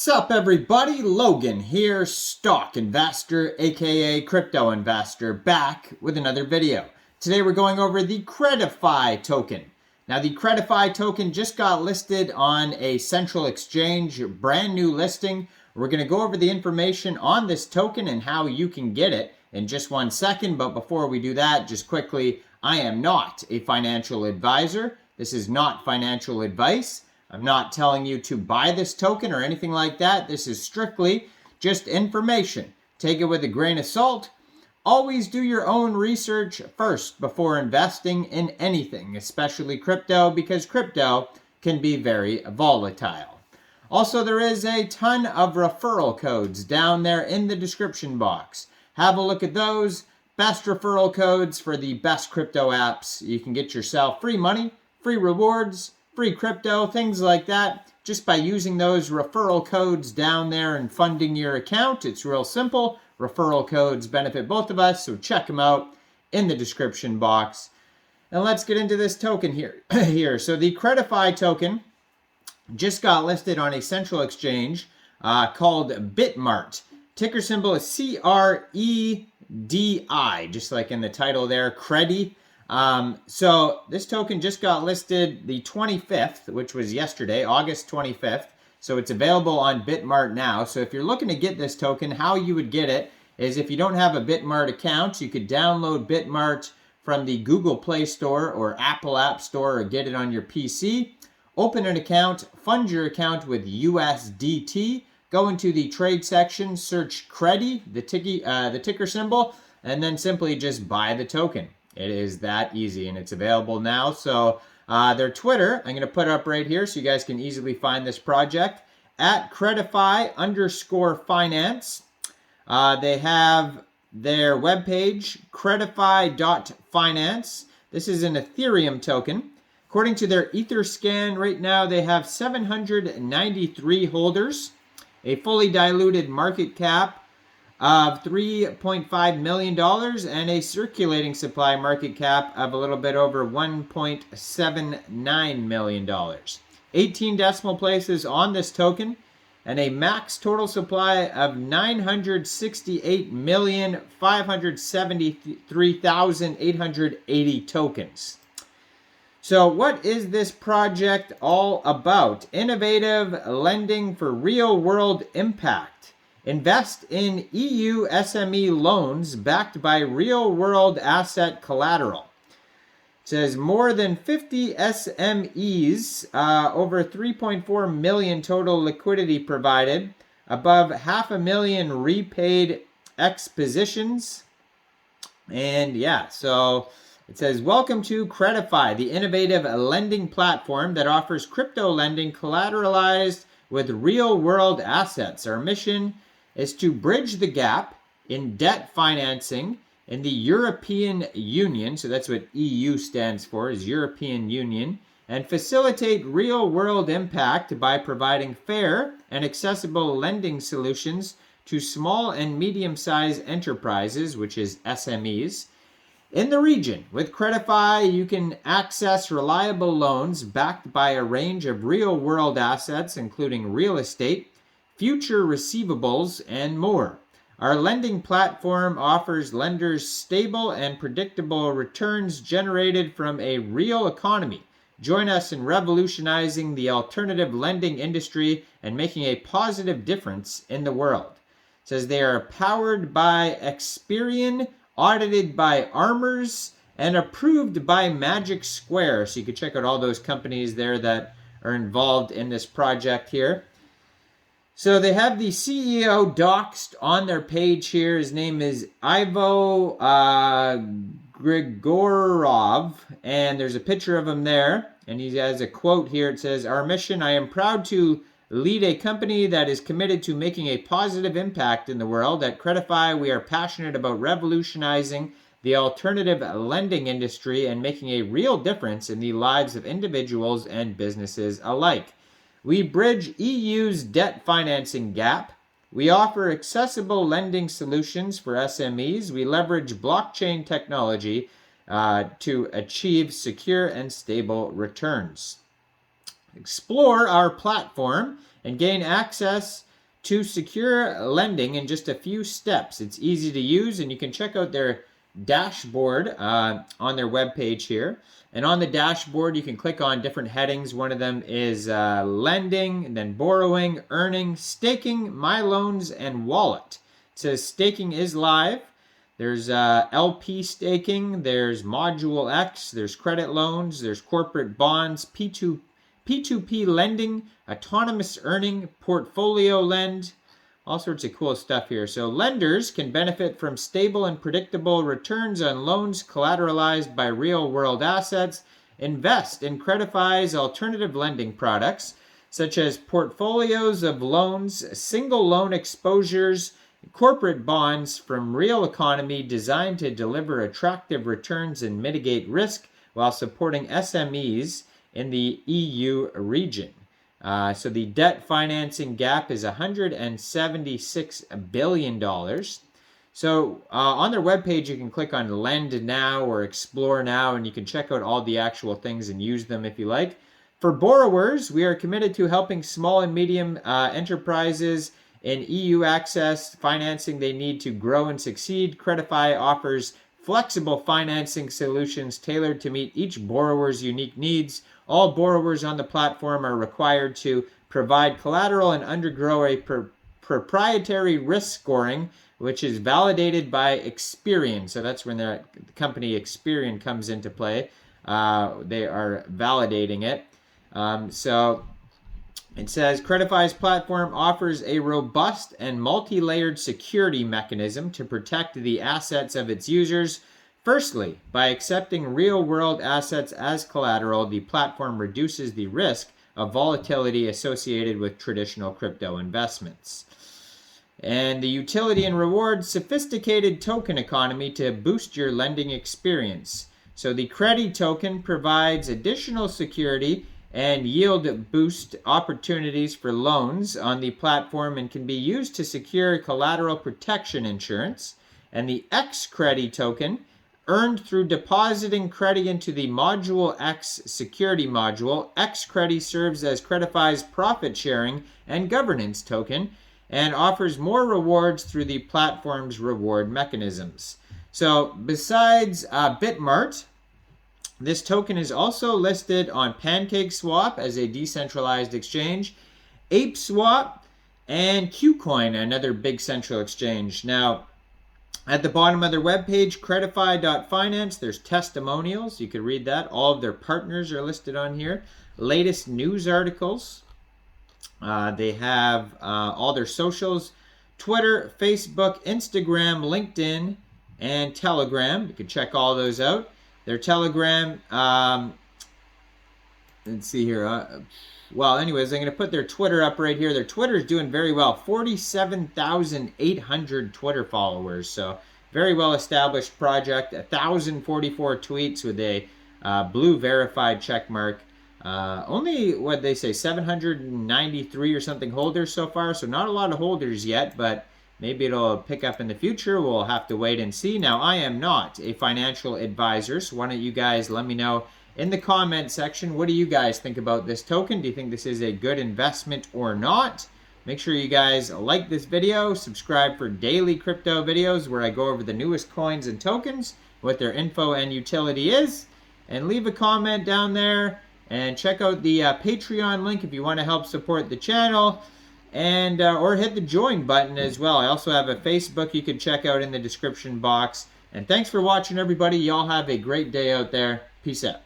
Sup everybody, Logan here, stock investor aka crypto investor, back with another video. Today we're going over the Credefi token. Now the Credefi token just got listed on a central exchange, brand new listing. We're going to go over the information on this token and how you can get it in just 1 second. But before we do that, just quickly, I am not a financial advisor. This is not financial advice. I'm not telling you to buy this token or anything like that. This is strictly just information. Take it with a grain of salt. Always do your own research first before investing in anything, especially crypto, because crypto can be very volatile. Also, there is a ton of referral codes down there in the description box. Have a look at those. Best referral codes for the best crypto apps. You can get yourself free money, free rewards, free crypto, things like that, just by using those referral codes down there and funding your account. It's real simple. Referral codes benefit both of us, so check them out in the description box. And let's get into this token here. So the Credefi token just got listed on a central exchange called Bitmart. Ticker symbol is CREDI, just like in the title there, Credi. So this token just got listed the 25th, which was yesterday, August 25th. So it's available on Bitmart now. So if you're looking to get this token, how you would get it is if you don't have a Bitmart account, you could download Bitmart from the Google Play Store or Apple App Store or get it on your PC. Open an account, fund your account with USDT, go into the trade section, search Credi, the ticker symbol, and then simply just buy the token. It is that easy, and it's available now. So their Twitter, I'm going to put up right here so you guys can easily find this project, at Credefi_finance. They have their webpage, credefi.finance. This is an Ethereum token. According to their Etherscan, right now they have 793 holders, a fully diluted market cap of $3.5 million and a circulating supply market cap of a little bit over $1.79 million. 18 decimal places on this token and a max total supply of 968,573,880 tokens. So what is this project all about? Innovative lending for real-world impact. Invest in EU SME loans backed by real-world asset collateral. It says more than 50 SMEs, over 3.4 million total liquidity provided, above 500,000 repaid expositions. And yeah, so it says, welcome to Credefi, the innovative lending platform that offers crypto lending collateralized with real-world assets. Our mission is to bridge the gap in debt financing in the European Union, so that's what EU stands for, is European Union, and facilitate real-world impact by providing fair and accessible lending solutions to small and medium-sized enterprises, which is SMEs, in the region. With Credefi, you can access reliable loans backed by a range of real-world assets, including real estate, future receivables, and more. Our lending platform offers lenders stable and predictable returns generated from a real economy. Join us in revolutionizing the alternative lending industry and making a positive difference in the world. It says they are powered by Experian, audited by Armors, and approved by Magic Square. So you can check out all those companies there that are involved in this project here. So they have the CEO doxed on their page here. His name is Ivo Grigorov, and there's a picture of him there. And he has a quote here. It says, our mission, I am proud to lead a company that is committed to making a positive impact in the world. At Credefi, we are passionate about revolutionizing the alternative lending industry and making a real difference in the lives of individuals and businesses alike. We bridge EU's debt financing gap. We offer accessible lending solutions for SMEs. We leverage blockchain technology to achieve secure and stable returns. Explore our platform and gain access to secure lending in just a few steps. It's easy to use, and you can check out their dashboard on their webpage here. And on the dashboard, you can click on different headings. One of them is lending, and then borrowing, earning, staking, my loans, and wallet. It says staking is live. There's LP staking, there's Module X, there's credit loans, there's corporate bonds, P2P lending, autonomous earning, portfolio lend, all sorts of cool stuff here. So lenders can benefit from stable and predictable returns on loans collateralized by real-world assets. Invest in Credifi's alternative lending products, such as portfolios of loans, single loan exposures, corporate bonds from real economy designed to deliver attractive returns and mitigate risk while supporting SMEs in the EU region. So the debt financing gap is $176 billion. So on their webpage, you can click on Lend Now or Explore Now, and you can check out all the actual things and use them if you like. For borrowers, we are committed to helping small and medium enterprises in EU access financing they need to grow and succeed. Credefi offers flexible financing solutions tailored to meet each borrower's unique needs. All borrowers on the platform are required to provide collateral and undergo a proprietary risk scoring, which is validated by Experian. So that's when the company Experian comes into play. They are validating it. So it says Credifi's platform offers a robust and multi-layered security mechanism to protect the assets of its users. Firstly, by accepting real-world assets as collateral, the platform reduces the risk of volatility associated with traditional crypto investments. And the utility and reward sophisticated token economy to boost your lending experience. So the Credi token provides additional security and yield boost opportunities for loans on the platform and can be used to secure collateral protection insurance. And the Credi token, earned through depositing Credi into the Module X security module. Credi serves as Credifi's profit sharing and governance token and offers more rewards through the platform's reward mechanisms. So besides Bitmart, this token is also listed on Pancakeswap as a decentralized exchange, ApeSwap, and Kucoin, another big central exchange. Now, at the bottom of their webpage, Credefi.finance, there's testimonials. You can read that. All of their partners are listed on here. Latest news articles. They have all their socials, Twitter, Facebook, Instagram, LinkedIn, and Telegram. You can check all those out. Their Telegram, let's see here. Well, anyways, I'm going to put their Twitter up right here. Their Twitter is doing very well. 47,800 Twitter followers. So very well established project. 1,044 tweets with a blue verified check mark. Only, what they say, 793 or something holders so far. So not a lot of holders yet, but maybe it'll pick up in the future. We'll have to wait and see. Now, I am not a financial advisor, so why don't you guys let me know in the comment section, what do you guys think about this token? Do you think this is a good investment or not? Make sure you guys like this video, subscribe for daily crypto videos where I go over the newest coins and tokens, what their info and utility is, and leave a comment down there, and check out the Patreon link if you want to help support the channel. And or hit the join button as well. I also have a Facebook you can check out in the description box. And thanks for watching, everybody. Y'all have a great day out there. Peace out.